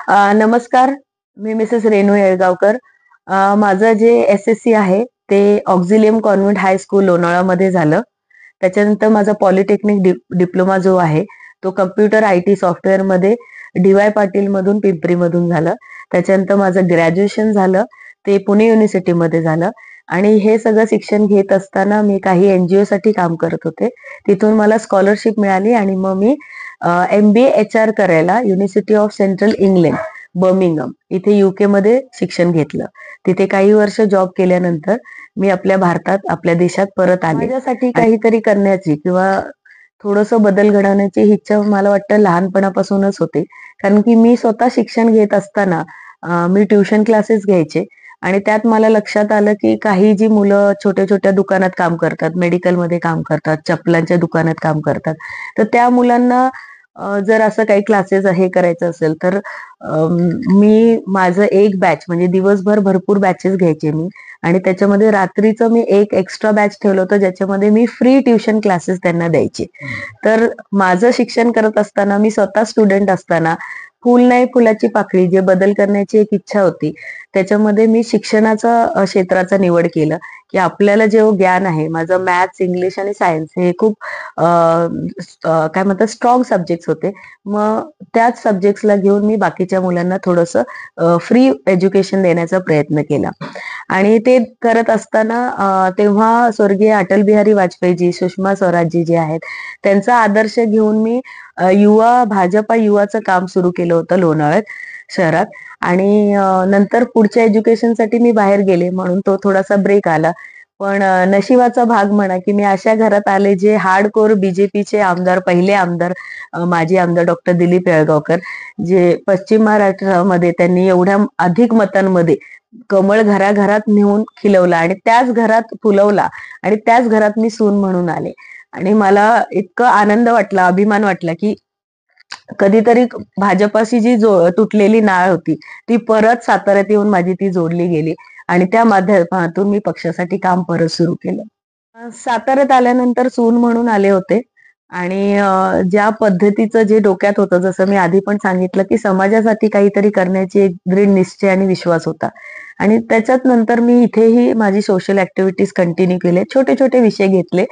नमस्कार, मी मिसेस रेणू येळगावकर. माझं जे एस-एस-सी आहे ते ऑक्झिलियम कॉन्व्हेंट हायस्कूल लोणावळामध्ये झालं. त्याच्यानंतर माझा पॉलिटेक्निक डिप्लोमा जो आहे तो कम्प्युटर आय-टी सॉफ्टवेअरमध्ये डी-वाय पाटील मधून पिंपरीमधून झालं. त्याच्यानंतर माझं ग्रॅज्युएशन झालं ते पुणे युनिव्हर्सिटीमध्ये झालं आणि हे सगळं शिक्षण घेत असताना मी काही एनजीओ साठी काम करत होते. तिथून मला स्कॉलरशिप मिळाली आणि मग मी एमबीए एचआर करायला university of central England Birmingham इथे युके मध्ये शिक्षण घेतलं. तिथे काही वर्ष जॉब केल्यानंतर मी आपल्या भारतात आपल्या देशात परत आले. माझ्यासाठी काहीतरी करण्याची किंवा थोडस बदल घडवण्याची इच्छा मला वाटतं लहानपणापासूनच होते. कारण की मी स्वतः शिक्षण घेत असताना मी ट्युशन क्लासेस घ्यायचे आणि त्यात मला लक्षात आलं की काही जी मुलं छोट्या छोट्या दुकानात काम करतात, मेडिकलमध्ये काम करतात, चपलांच्या दुकानात काम करतात, तर त्या मुलांना जर असं काही क्लासेस हे करायचं असेल तर मी माझं एक बॅच म्हणजे दिवसभर भरपूर बॅचेस घ्यायचे मी आणि त्याच्यामध्ये रात्रीचं मी एक एक्स्ट्रा बॅच ठेवलं होतं ज्याच्यामध्ये मी फ्री ट्युशन क्लासेस त्यांना द्यायचे. तर माझं शिक्षण करत असताना मी स्वतः स्टुडंट असताना फुल नाही फुलाची पाकळी जे बदल करण्याची एक इच्छा होती त्याच्यामध्ये मी शिक्षणाचा क्षेत्राचा निवड केलं की आपल्याला जे ज्ञान आहे माझं मॅथ्स, इंग्लिश आणि सायन्स हे खूप काय म्हणतात स्ट्रॉंग सब्जेक्ट्स होते. मग त्याच सब्जेक्ट्सला घेऊन मी बाकीच्या मुलांना थोडंसं फ्री एज्युकेशन देण्याचा प्रयत्न केला आणि ते करत असताना तेव्हा स्वर्गीय अटल बिहारी वाजपेयीजी, सुषमा स्वराजजी जे आहेत त्यांचा आदर्श घेऊन मी भाजपा युवाचं काम सुरू केलं होतं लोणावळ्यात शहरात आणि नंतर पुढच्या एज्युकेशनसाठी मी बाहेर गेले म्हणून तो थोडासा ब्रेक आला. पण नशिबाचा भाग म्हणा की मी अशा घरात आले जे हार्डकोर बीजेपीचे आमदार, पहिले आमदार माजी आमदार डॉक्टर दिलीप येळगावकर जे पश्चिम महाराष्ट्रामध्ये त्यांनी एवढ्या अधिक मतांमध्ये कमळ घराघरात नेऊन खिलवला आणि त्याच घरात फुलवला आणि त्याच घरात मी सून म्हणून आले आणि मला इतकं आनंद वाटला, अभिमान वाटला की कधीतरी भाजपाशी जी तुटलेली नाळ होती ती परत साताऱ्यात येऊन माझी ती जोडली गेली आणि त्या माध्यमातून मी पक्षासाठी काम परत सुरू केलं. साताऱ्यात आल्यानंतर सून म्हणून आले होते आणि ज्या पद्धतीचं जे डोक्यात होतं जसं मी आधी पण सांगितलं की समाजासाठी काहीतरी करण्याची एक दृढ निश्चय आणि विश्वास होता आणि त्याच्यात नंतर मी इथेही माझी सोशल ऍक्टिव्हिटीज कंटिन्यू केले, छोटे छोटे विषय घेतले.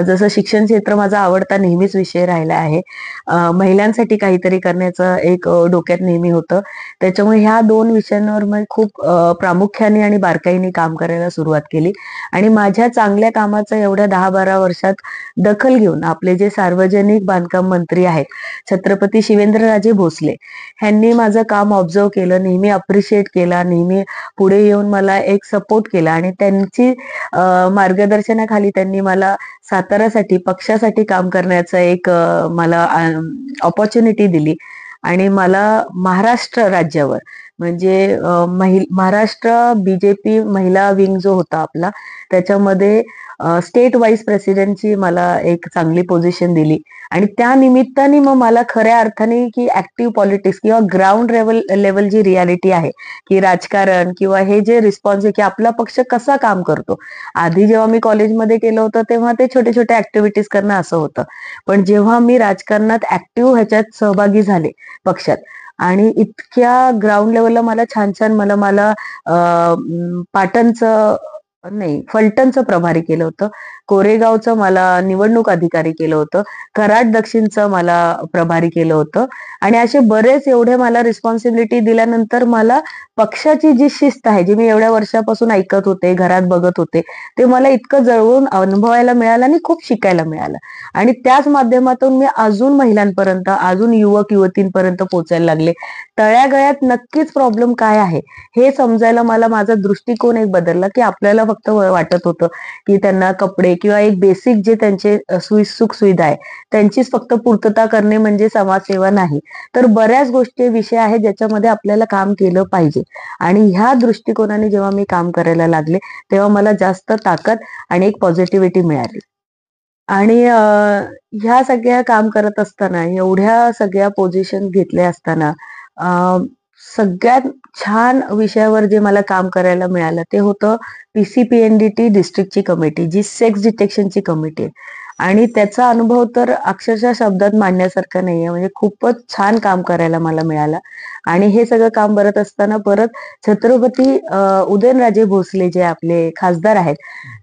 जसं शिक्षण क्षेत्र माझा आवडता नेहमीच विषय राहिला आहे. महिलांसाठी काहीतरी करण्याचं एक डोक्यात नेहमी होतं. त्याच्यामुळे ह्या दोन विषयांवर मी खूप प्रामुख्याने आणि बारकाईने काम करायला सुरुवात केली आणि माझ्या चांगल्या कामाचं एवढ्या 10-12 वर्षात दखल घेऊन आपले जे सार्वजनिक बांधकाम मंत्री आहेत छत्रपती शिवेंद्रराजे भोसले ह्यांनी माझं काम ऑब्झर्व केलं, नेहमी अप्रिशिएट केला, नेहमी पुढे येऊन मला एक सपोर्ट केला आणि त्यांची मार्गदर्शनाखाली त्यांनी मला साताऱ्यासाठी पक्षासाठी काम करण्याचं एक मला ऑपॉर्च्युनिटी दिली आणि मला महाराष्ट्र राज्यावर म्हणजे महाराष्ट्र बीजेपी महिला विंग जो होता आपला त्याच्यामध्ये स्टेट वाईज प्रेसिडेंटची मला एक चांगली पोझिशन दिली आणि त्या निमित्ताने मग मला खऱ्या अर्थाने की ऍक्टिव्ह पॉलिटिक्स किंवा ग्राउंड लेवल जी रियालिटी आहे की राजकारण किंवा हे जे रिस्पॉन्स आहे की आपला पक्ष कसा काम करतो. आधी जेव्हा मी कॉलेजमध्ये केलं होतं तेव्हा ते छोटे छोटे ऍक्टिव्हिटीज करणं असं होतं, पण जेव्हा मी राजकारणात ऍक्टिव्ह ह्याच्यात सहभागी झाले पक्षात आणि इतक्या ग्राउंड लेवलला मला छान छान मला पाटणचं नाही फलटणचं प्रभारी केलं होतं, कोरेगावचं मला निवडणूक अधिकारी केलं होतं, कराड दक्षिणचं मला प्रभारी केलं होतं आणि असे बरेच एवढे मला रिस्पॉन्सिबिलिटी दिल्यानंतर मला पक्षाची जी शिस्त आहे जी मी एवढ्या वर्षापासून ऐकत होते, घरात बघत होते, ते मला इतकं जवळून अनुभवायला मिळालं आणि खूप शिकायला मिळालं आणि त्याच माध्यमातून मी अजून महिलांपर्यंत, अजून युवक युवतींपर्यंत पोहोचायला लागले. तळ्यागळ्यात नक्कीच प्रॉब्लेम काय आहे हे समजायला मला माझा दृष्टिकोन एक बदलला की आपल्याला फक्त वाटत होतं की त्यांना कपडे किंवा एक बेसिक जे त्यांचे सुख सुविधा आहे त्यांचीच फक्त पूर्तता करणे म्हणजे समाजसेवा नाही, तर बऱ्याच गोष्टी विषय आहेत ज्याच्यामध्ये आपल्याला काम केलं पाहिजे आणि ह्या दृष्टिकोनाने जेव्हा मी काम करायला लागले तेव्हा मला जास्त ताकद आणि एक पॉझिटिव्हिटी मिळाली आणि ह्या सगळ्या काम करत असताना एवढ्या सगळ्या पोझिशन घेतल्या असताना सगळ्यात छान विषयावर जे मला काम करायला मिळालं ते होतं PCPNDT डिस्ट्रिक्टची कमिटी जी सेक्स डिटेक्शनची कमिटी आहे आणि त्याचा अनुभव तर अक्षरशः शब्दात मांडण्यासारखा नाहीये, म्हणजे खूपच छान काम करायला मला मिळालं आणि हे सगळं काम करत असताना परत छत्रपती उदयनराजे भोसले जे आपले खासदार आहेत,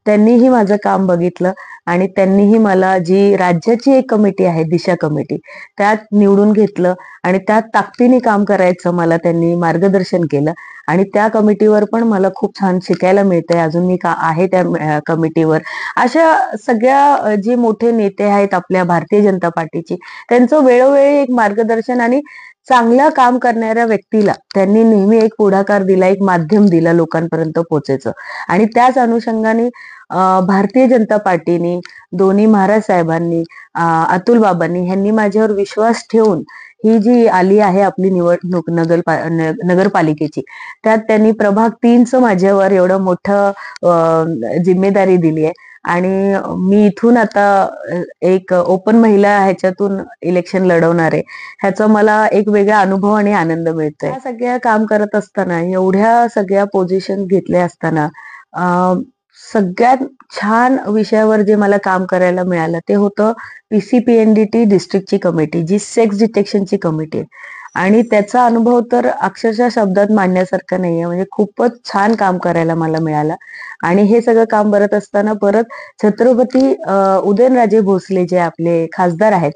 त्यांनीही माझं काम बघितलं आणि त्यांनीही मला जी राज्याची एक कमिटी आहे, दिशा कमिटी, त्यात निवडून घेतलं आणि त्यात ताकदीने काम करायचं मला त्यांनी मार्गदर्शन केलं आणि त्या कमिटीवर पण मला खूप छान शिकायला मिळतंय. अजून मी आहे त्या कमिटीवर. अशा सगळ्या जे मोठे नेते आहेत आपल्या भारतीय जनता पार्टीचे, त्यांचं वेळोवेळी एक मार्गदर्शन आणि चांगलं काम करणाऱ्या व्यक्तीला त्यांनी नेहमी एक पुढाकार दिला, एक माध्यम दिला लोकांपर्यंत पोहोचायचं. आणि त्याच अनुषंगाने भारतीय जनता पार्टीने, दोन्ही महाराज साहेबांनी, अतुल बाबांनी ह्यांनी माझ्यावर विश्वास ठेवून ही जी आली आहे आपली निवडणूक नगरपालिकेची, त्यात त्यांनी प्रभाग 3चं माझ्यावर एवढं मोठं जिम्मेदारी दिली आहे. आणि मी इथून आता एक ओपन महिला ह्याच्यातून इलेक्शन लढवणार आहे. ह्याचा मला एक वेगळा अनुभव आणि आनंद मिळतोय. या सगळ्या काम करत असताना, एवढ्या सगळ्या पोझिशन घेतल्या असताना सगळ्यात छान विषयावर जे मला काम करायला मिळालं ते होतं PCPNDT डिस्ट्रिक्टची कमिटी, जी सेक्स डिटेक्शनची कमिटी आहे. आणि त्याचा अनुभव तर अक्षरशः शब्दात मांडण्यासारखा नाहीये. म्हणजे खूपच छान काम करायला मला मिळालं. आणि हे सगळं काम करत असताना परत छत्रपती उदयनराजे भोसले जे आपले खासदार आहेत,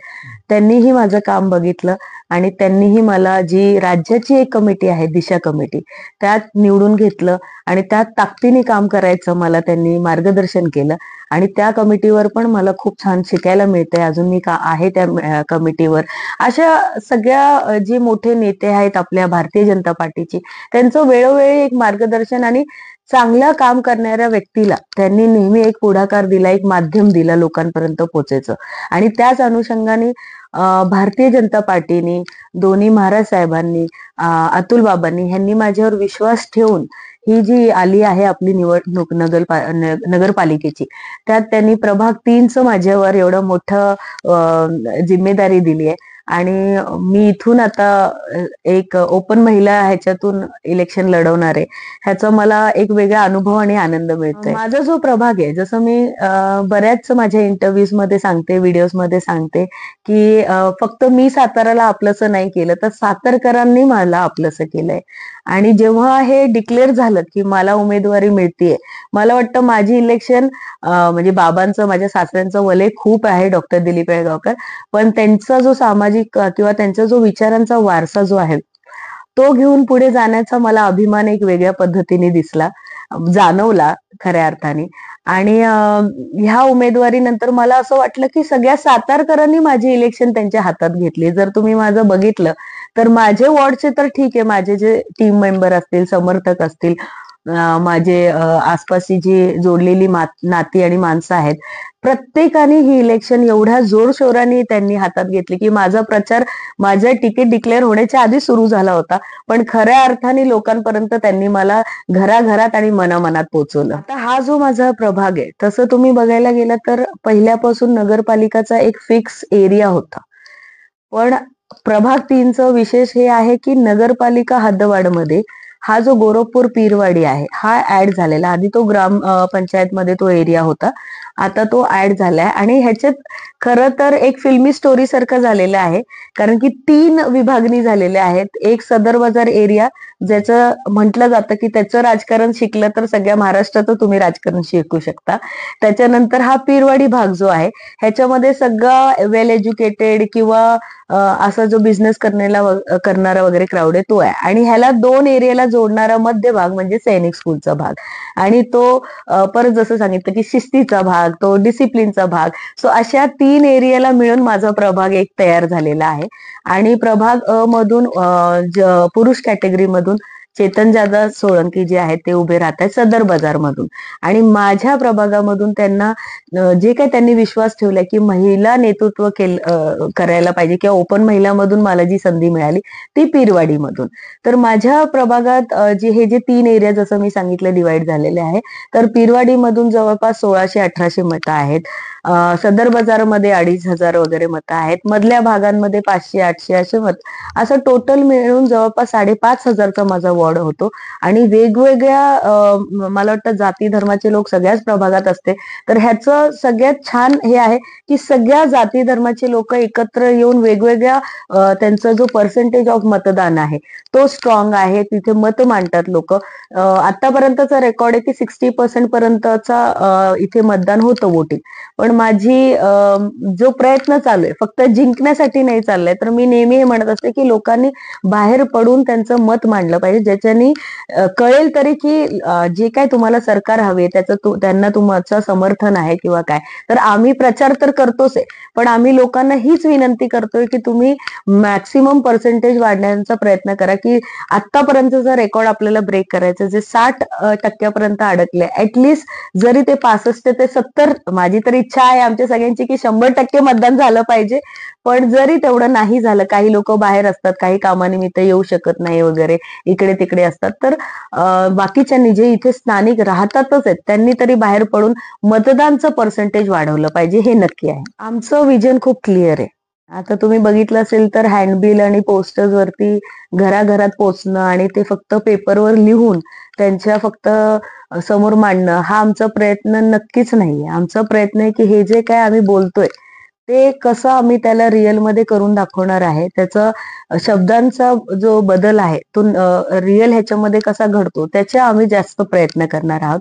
त्यांनीही माझं काम बघितलं आणि त्यांनीही मला जी राज्याची एक कमिटी आहे, दिशा कमिटी, त्यात निवडून घेतलं आणि त्यात ताकदीने काम करायचं मला त्यांनी मार्गदर्शन केलं आणि त्या कमिटीवर पण मला खूप छान शिकायला मिळतंय. अजून मी आहे त्या कमिटीवर. अशा सगळ्या जे मोठे नेते आहेत आपल्या भारतीय जनता पार्टीचे, त्यांचं वेळोवेळी एक मार्गदर्शन आणि चांगलं काम करणाऱ्या व्यक्तीला त्यांनी नेहमी एक पुढाकार दिला, एक माध्यम दिला लोकांपर्यंत पोहोचायचं. आणि त्याच अनुषंगाने भारतीय जनता पार्टीने, दोन्ही महाराज साहेबांनी, अतुल बाबांनी ह्यांनी माझ्यावर विश्वास ठेवून ही जी आली आहे आपली निवडणूक नगरपालिकेची, त्यात त्यांनी प्रभाग 3चं माझ्यावर एवढं मोठं जिम्मेदारी दिली आहे. आणि मी इथून आता एक ओपन महिला ह्याच्यातून इलेक्शन लढवणार आहे. ह्याचा मला एक वेगळा अनुभव आणि आनंद मिळतोय. माझा जो प्रभाग आहे, जसं मी बऱ्याच माझ्या इंटरव्ह्यूज मध्ये सांगते, व्हिडिओज मध्ये सांगते की फक्त मी साताराला आपलंसं नाही केलं, तर सातारकरांनी मला आपलंसं केलंय. आणि जेव्हा हे डिक्लेअर झालं की मला उमेदवारी मिळतेय, मला वाटतं माझी इलेक्शन म्हणजे बाबांचं, माझ्या सासऱ्यांचं वलय खूप आहे, डॉक्टर दिलीप येळगावकर, पण त्यांचा जो सामाजिक किंवा त्यांचा जो विचारांचा वारसा जो आहे, तो घेऊन पुढे जाण्याचा मला अभिमान एक वेगळ्या पद्धतीने दिसला, जाणवला खऱ्या अर्थाने. आणि ह्या उमेदवारीनंतर मला असं वाटलं की सगळ्या सातारकरांनी माझी इलेक्शन त्यांच्या हातात घेतली. जर तुम्ही माझं बघितलं तर माझे वॉर्डचे तर ठीक आहे, माझे जे टीम मेंबर असतील, समर्थक असतील, माझे आसपासची जी जोडलेली नाती आणि माणसं आहेत, प्रत्येकाने ही इलेक्शन एवढ्या जोरशोराने त्यांनी हातात घेतली की माझा प्रचार माझं तिकीट डिक्लेअर होण्याच्या आधी सुरू झाला होता, पण खऱ्या अर्थाने लोकांपर्यंत त्यांनी मला घराघरात आणि मनामनात पोहोचवलं. आता हा जो माझा प्रभाग आहे, तसं तुम्ही बघायला गेलं तर पहिल्यापासून नगरपालिकाचा एक फिक्स एरिया होता. पण प्रभाग 3चं विशेष हे आहे की नगरपालिका हद्दवाढमध्ये हा जो गोरखपूर पीरवाडी आहे, हा ऍड झालेला. आधी तो ग्राम पंचायत मध्ये तो एरिया होता, आता तो ऍड झालाय. आणि ह्याच्यात खरं तर एक फिल्मी स्टोरी सारखं झालेलं आहे, कारण की 3 विभागणी झालेल्या आहेत. एक सदर बाजार एरिया, ज्याचं म्हटलं जातं की त्याचं राजकारण शिकलं तर सगळ्या महाराष्ट्राचं तुम्ही राजकारण शिकू शकता. त्याच्यानंतर हा पीरवाडी भाग जो आहे, ह्याच्यामध्ये सगळा वेल एज्युकेटेड किंवा असा जो बिझनेस करणारा वगैरे क्राऊड आहे तो आहे. आणि ह्याला 2 एरियाला जोडणारा मध्य भाग म्हणजे सैनिक स्कूलचा भाग. आणि तो परत जसं सांगितलं की शिस्तीचा भाग, तो डिसिप्लिनचा भाग. सो अशा 3 एरियाला मिळून माझा प्रभाग एक तयार झालेला आहे. आणि प्रभाग मधून पुरुष कॅटेगरी मधून चेतन जाधव सोळंकी जे आहेत ते उभे राहत आहेत सदर बाजार मधून. आणि माझ्या प्रभागामधून त्यांना जे काही त्यांनी विश्वास ठेवलाय की महिला नेतृत्व करायला पाहिजे, किंवा ओपन महिलामधून मला जी संधी मिळाली ती पीरवाडी मधून. तर माझ्या प्रभागात जे 3 एरिया जसं मी सांगितलं डिवाइड झालेले आहे, तर पीरवाडी मधून जवळपास 1600-1800 मतं आहेत. सदर बाजारामध्ये 2,500 वगैरे मतं आहेत. मधल्या भागांमध्ये 500-800 असे मत, असं टोटल मिळून जवळपास 5,500चा माझा वॉर्ड होतो. आणि वेगवेगळ्या मला वाटतं जाती धर्माचे लोक सगळ्याच प्रभागात असते. तर ह्याचं सगळ्यात छान हे आहे की सगळ्या जाती धर्माचे लोक एकत्र येऊन वेगवेगळ्या त्यांचा जो पर्सेंटेज ऑफ मतदान आहे तो स्ट्रॉंग आहे. तिथे मत मांडतात लोक. आतापर्यंतचा रेकॉर्ड आहे की 60% पर्यंतचा इथे मतदान होतं वोटिंग. पण माझी जो प्रयत्न चालू आहे फक्त जिंकण्यासाठी नाही चाललाय, तर मी नेहमी हे म्हणत असते की लोकांनी बाहेर पडून त्यांचं मत मांडलं पाहिजे, ज्याच्यानी कळेल तरी की जे काय तुम्हाला सरकार हवे त्याचं त्यांना तुमचं समर्थन आहे किंवा काय. तर आम्ही प्रचार तर करतोच आहे, पण आम्ही लोकांना हीच विनंती करतोय की तुम्ही मॅक्सिमम पर्सेंटेज वाढण्याचा प्रयत्न करा, की आतापर्यंतचा रेकॉर्ड आपल्याला ब्रेक करायचं, जे 60% अडकले. ऍटलिस्ट जरी ते 65 ते 70, माझी तर इच्छा आहे आमच्या सगळ्यांची की 100% मतदान झालं पाहिजे. पण जरी तेवढं नाही झालं, काही लोक बाहेर असतात, काही कामानिमित्त येऊ शकत नाही वगैरे, इकडे तिकडे असतात, तर बाकीच्यांनी जे इथे स्थानिक राहतातच आहेत त्यांनी तरी बाहेर पडून मतदानचं पर्सेंटेज वाढवलं पाहिजे, हे नक्की आहे. आमचं विजन खूप क्लिअर आहे. आता तुम्ही बघितलं असेल तर हँडबिल आणि पोस्टर्स वरती घराघरात पोचणं आणि ते फक्त पेपरवर लिहून त्यांच्या फक्त समोर मांडणं हा आमचा प्रयत्न नक्कीच नाहीये. आमचा प्रयत्न आहे की हे जे काय आम्ही बोलतोय ते कसं आम्ही त्याला रिअलमध्ये करून दाखवणार आहे. त्याचा शब्दांचा जो बदल आहे तो रिअल ह्याच्यामध्ये कसा घडतो त्याचे आम्ही जास्त प्रयत्न करणार आहोत.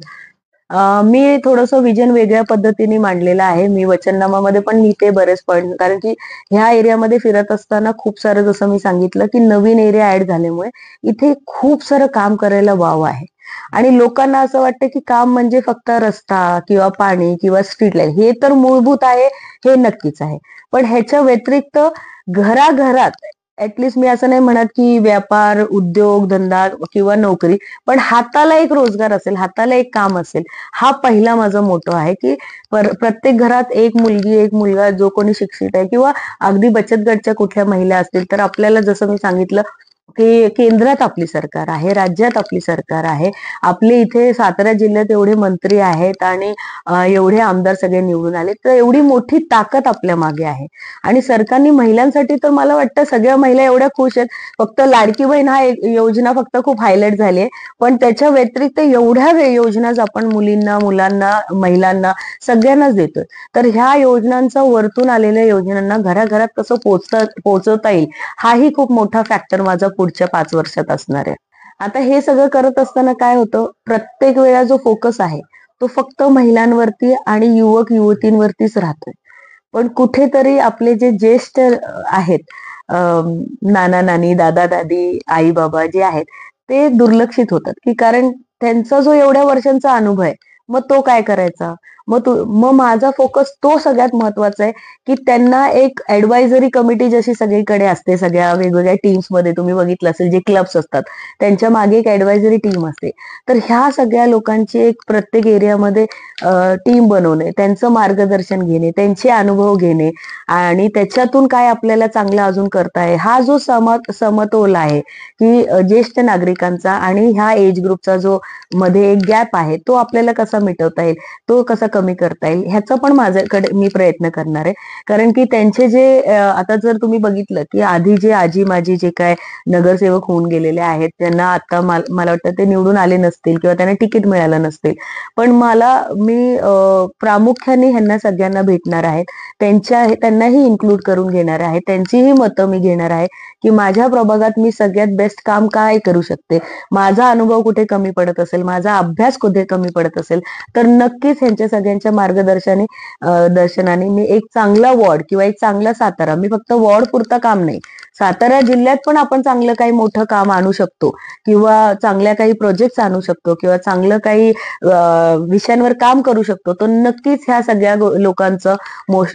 मी थोडंसं विजन वेगळ्या पद्धतीने मांडलेलं आहे. मी वचननामामध्ये पण लिहिते बरेच पॉईंट, कारण की ह्या एरियामध्ये फिरत असताना खूप सारं, जसं मी सांगितलं की नवीन एरिया ऍड झाल्यामुळे इथे खूप सारं काम करायला वाव आहे. आणि लोकांना असं वाटतं की काम म्हणजे फक्त रस्ता किंवा पाणी किंवा स्ट्रीट लाईट, हे तर मूलभूत आहे, हे नक्कीच आहे. पण ह्याच्या व्यतिरिक्त घराघरात ऍटलिस्ट मी असं नाही म्हणत की व्यापार, उद्योग, धंदा किंवा नोकरी, पण हाताला एक रोजगार असेल, हाताला एक काम असेल, हा पहिला माझा मोठो आहे की प्रत्येक घरात एक मुलगी, एक मुलगा जो कोणी शिक्षित आहे किंवा अगदी बचत गटच्या कुठल्या महिला असतील, तर आपल्याला जसं मी सांगितलं की केंद्रात आपली सरकार आहे, राज्यात आपली सरकार आहे. आपले इथे सातारा जिल्ह्यात एवढे मंत्री आहेत आणि एवढे आमदार सगळे निवडून आले, तर एवढी मोठी ताकद आपल्या मागे आहे. आणि सरकारने महिलांसाठी तर मला वाटतं सगळ्या महिला एवढ्या खुश आहेत. फक्त लाडकी बहीण हा योजना फक्त खूप हायलाइट झाली आहे, पण त्याच्या व्यतिरिक्त एवढ्या योजना आपण मुलींना, मुलांना, महिलांना सगळ्यांनाच देतोय. तर ह्या योजनांचा, वरतून आलेल्या योजनांना घराघरात कसं पोहोचवता येईल, हाही खूप मोठा फॅक्टर माझा पुढच्या 5 वर्षात असणार आहे. आता हे सगळं करत असताना काय होतं, प्रत्येक वेळा जो फोकस आहे तो फक्त महिलांवरती आणि युवक युवतींवरतीच राहतोय. पण कुठेतरी आपले जे ज्येष्ठ आहेत, नाना नानी, दादा दादी, आई बाबा जे आहेत, ते दुर्लक्षित होतात, की कारण त्यांचा जो एवढ्या वर्षांचा अनुभव आहे, मग तो काय करायचा. मग माझा फोकस तो सगळ्यात महत्वाचा आहे की त्यांना एक ऍडवायझरी कमिटी जशी सगळीकडे असते, सगळ्या वेगवेगळ्या टीम्स मध्ये तुम्ही बघितलं असेल, जे क्लब्स असतात त्यांच्या मागे एक ऍडवायझरी टीम असते. तर ह्या सगळ्या लोकांची एक प्रत्येक एरियामध्ये टीम बनवणे, त्यांचं मार्गदर्शन घेणे, त्यांचे अनुभव घेणे आणि त्याच्यातून काय आपल्याला चांगलं अजून करता आहे, हा जो समतोल आहे की ज्येष्ठ नागरिकांचा आणि ह्या एज ग्रुपचा जो मध्ये एक गॅप आहे, तो आपल्याला कसा मिटवता येईल, तो कसा कमी करता येईल, ह्याचा पण माझ्याकडे मी प्रयत्न करणार आहे. कारण की त्यांचे जे आता जर तुम्ही बघितलं की आधी जे आजी माजी जे काय नगरसेवक होऊन गेलेले आहेत, त्यांना आता मला वाटतं ते निवडून आले नसतील किंवा त्यांना तिकीट मिळालं नसतील, पण मी प्रामुख्याने ह्यांना सगळ्यांना भेटणार आहे, त्यांनाही इन्क्लूड करून घेणार आहे, त्यांचीही मतं मी घेणार आहे की माझ्या प्रभागात मी सगळ्यात बेस्ट काम काय करू शकते, माझा अनुभव कुठे कमी पडत असेल, माझा अभ्यास कुठे कमी पडत असेल, तर नक्कीच ह्यांच्या सगळ्यांच्या दर्शनाने मी एक चांगला वॉर्ड किंवा एक चांगला सातारा, मी फक्त वॉर्ड पुरता काम नाही, सातारा जिल्ह्यात पण आपण चांगलं काही मोठं काम आणू शकतो किंवा चांगल्या काही प्रोजेक्ट आणू शकतो किंवा चांगलं काही विषयांवर काम करू शकतो, तर नक्कीच ह्या सगळ्या लोकांचं,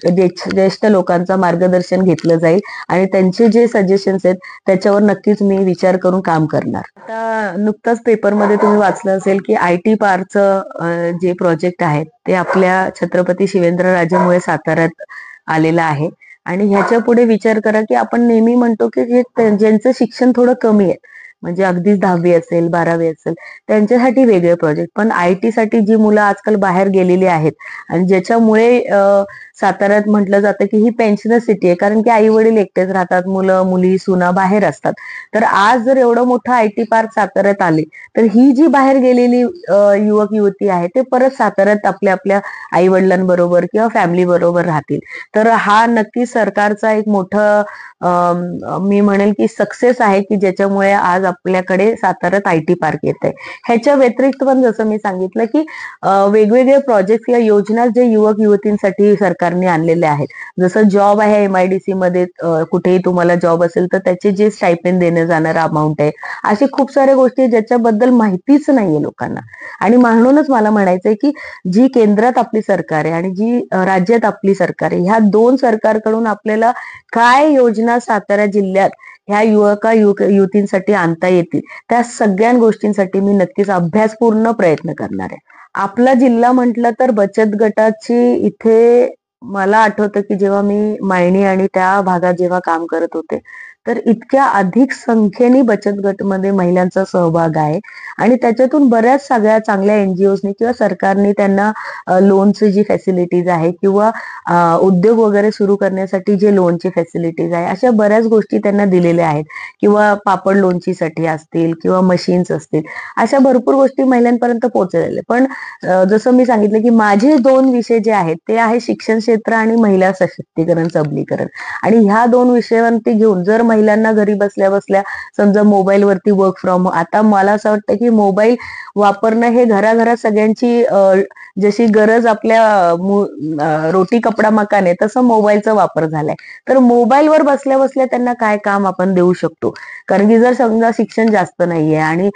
ज्येष्ठ लोकांचं मार्गदर्शन घेतलं जाईल आणि त्यांचे जे सजेशन्स आहेत त्याच्यावर नक्कीच मी विचार करून काम करणार. आता नुकताच पेपरमध्ये तुम्ही वाचलं असेल की IT पार्कचं जे प्रोजेक्ट आहे ते आपल्या छत्रपती शिवेंद्रराजेमुळे साताऱ्यात आलेलं आहे. आणि ह्याच्या पुढे विचार करा की आपण नेहमी म्हणतो की ज्यांचं शिक्षण थोडं कमी आहे, म्हणजे अगदीच 10वी असेल, 12वी असेल, त्यांच्यासाठी वेगळे प्रोजेक्ट. पण IT साठी जी मुलं आजकाल बाहेर गेलेली आहेत आणि ज्याच्यामुळे साताऱ्यात म्हटलं जातं की ही पेन्शनर सिटी आहे, कारण की आई वडील एकटेच राहतात, मुलं मुली सुना बाहेर असतात. तर आज जर एवढं मोठं IT पार्क साताऱ्यात आले, तर ही जी बाहेर गेलेली युवक युवती आहे ते परत साताऱ्यात आपल्या आपल्या आई वडिलांबरोबर किंवा फॅमिली बरोबर राहतील. तर हा नक्की सरकारचा एक मोठं मी म्हणेल की सक्सेस आहे, की ज्याच्यामुळे आज आपल्याकडे साताऱ्यात IT पार्क येत आहे. ह्याच्या व्यतिरिक्त पण जसं मी सांगितलं की वेगवेगळे प्रोजेक्ट या योजना जे युवक युवतींसाठी सरकारने आणलेले आहेत. जसं जॉब आहे MIDC मध्ये, कुठेही तुम्हाला जॉब असेल तर त्याचे जे स्टायपेंड देण्यात जाणार अमाऊंट आहे, अशी खूप साऱ्या गोष्टी ज्याच्याबद्दल माहितीच नाहीये लोकांना. आणि म्हणूनच मला म्हणायचंय की जी केंद्रात आपली सरकार आहे आणि जी राज्यात आपली सरकार आहे, ह्या दोन सरकारकडून आपल्याला काय योजना सातारा जिल्ह्यात ह्या युवतींसाठी आणता येतील, त्या सगळ्या गोष्टींसाठी मी नक्कीच अभ्यासपूर्ण प्रयत्न करणार आहे. आपला जिल्हा म्हटलं तर बचत गटाची इथे मला आठवतं की जेव्हा मी मायणी आणि त्या भागात जेव्हा काम करत होते, तर इतक्या अधिक संख्येने बचत गटमध्ये महिलांचा सहभाग आहे आणि त्याच्यातून बऱ्याच सगळ्या चांगल्या NGOजनी किंवा सरकारने त्यांना लोनची जी फॅसिलिटीज आहे किंवा उद्योग वगैरे सुरू करण्यासाठी जे लोनची फॅसिलिटीज आहे, अशा बऱ्याच गोष्टी त्यांना दिलेल्या आहेत किंवा पापड लोणचीसाठी असतील किंवा मशीन्स असतील, अशा भरपूर गोष्टी महिलांपर्यंत पोहोचलेल्या. पण जसं मी सांगितलं की माझे 2 विषय जे आहेत ते आहे शिक्षण क्षेत्र आणि महिला सशक्तीकरण सबलीकरण. आणि ह्या 2 विषयांवरती घेऊन जर महिलांना घरी बसल्या बसल्या समजा मोबाईलवरती वर्क फ्रॉम, आता मला असं वाटतं की मोबाईल वापरणं हे घराघरात सगळ्यांची जशी गरज आपल्या रोटी कपडा मकान आहे तसं मोबाईलचा वापर झालाय. तर मोबाईलवर बसल्या बसल्या त्यांना काय काम आपण देऊ शकतो, कारण की जर समजा शिक्षण जास्त नाहीये आणि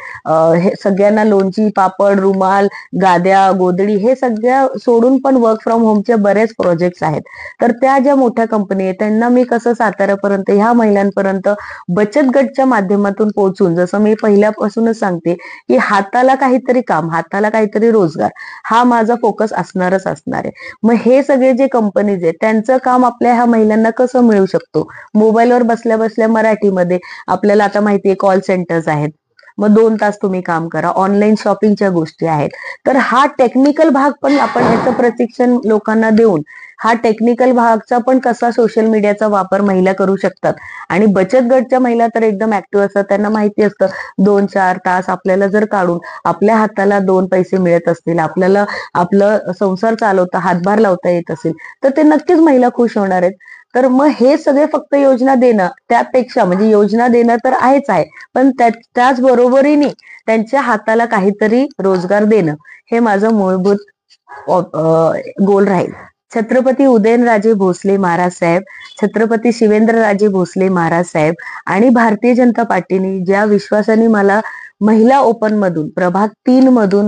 हे सगळ्यांना लोणची पापड रुमाल गाद्या गोदडी हे सगळ्या सोडून पण वर्क फ्रॉम होमचे बरेच प्रोजेक्ट्स आहेत. तर त्या ज्या मोठ्या कंपनी आहेत त्यांना मी कसं साताऱ्यापर्यंत ह्या महिलांपर्यंत बचत गटच्या माध्यमातून पोहोचून, जसं मी पहिल्यापासूनच सांगते की हाताला काहीतरी काम, हाताला काहीतरी रोजगार, हा माझा फोकस असणारच असणार आहे. मग हे सगळे जे कंपनीज आहेत त्यांचं काम आपल्या ह्या महिलांना कसं मिळू शकतो, मोबाईलवर बसल्या बसल्या मराठीमध्ये आपल्याला आता माहितीये कॉल सेंटर्स आहेत, मग 2 तास तुम्ही काम करा, ऑनलाईन शॉपिंगच्या गोष्टी आहेत. तर हा टेक्निकल भाग पण आपण ह्याचं प्रशिक्षण लोकांना देऊन हा टेक्निकल भागचा पण कसा सोशल मीडियाचा वापर महिला करू शकतात. आणि बचत गटच्या महिला तर एकदम ऍक्टिव्ह असतात, त्यांना माहिती असतं 2-4 तास आपल्याला जर काढून आपल्या हाताला 2 पैसे मिळत असतील, आपल्याला आपलं संसार चालवता हातभार लावता येत असेल, तर ते नक्कीच महिला खुश होणार आहेत. तर मग हे सगळे फक्त योजना देणं त्यापेक्षा, म्हणजे योजना देणं तर आहेच आहे, पण त्याच बरोबरीने त्यांच्या हाताला काहीतरी रोजगार देणं हे माझं मूलभूत गोल राहील. छत्रपती उदयनराजे भोसले महाराज साहेब, छत्रपती शिवेंद्रराजे भोसले महाराज साहेब आणि भारतीय जनता पार्टीने ज्या विश्वासाने मला महिला ओपन मधून प्रभाग 3 मधून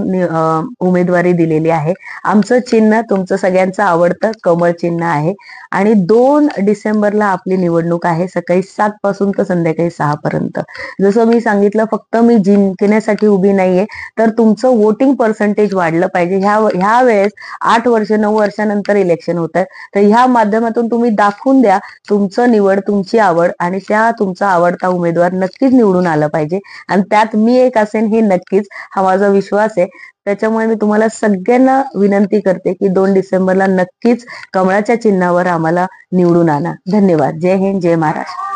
उमेदवारी दिलेली आहे. आमचं चिन्ह तुमचं सगळ्यांचं आवडतं कमळ चिन्ह आहे आणि 2 डिसेंबरला आपली निवडणूक आहे, सकाळी 7 पासून तर संध्याकाळी 6 पर्यंत. जसं मी सांगितलं, फक्त मी जिंकण्यासाठी उभी नाहीये, तर तुमचं वोटिंग पर्सेंटेज वाढलं पाहिजे. ह्या वेळेस 8 वर्ष 9 वर्षानंतर इलेक्शन होत आहे, तर ह्या माध्यमातून तुम्ही दाखवून द्या तुमचं निवड, तुमची आवड आणि त्या तुमचा आवडता उमेदवार नक्कीच निवडून आला पाहिजे. आणि त्यात मी एक असेन हे नक्कीच, हा माझा विश्वास आहे. त्याच्यामुळे मी तुम्हाला सगळ्यांना विनंती करते की 2 डिसेंबरला नक्कीच कमळाच्या चिन्हावर आम्हाला निवडून आणा. धन्यवाद. जय हिंद, जय महाराष्ट्र.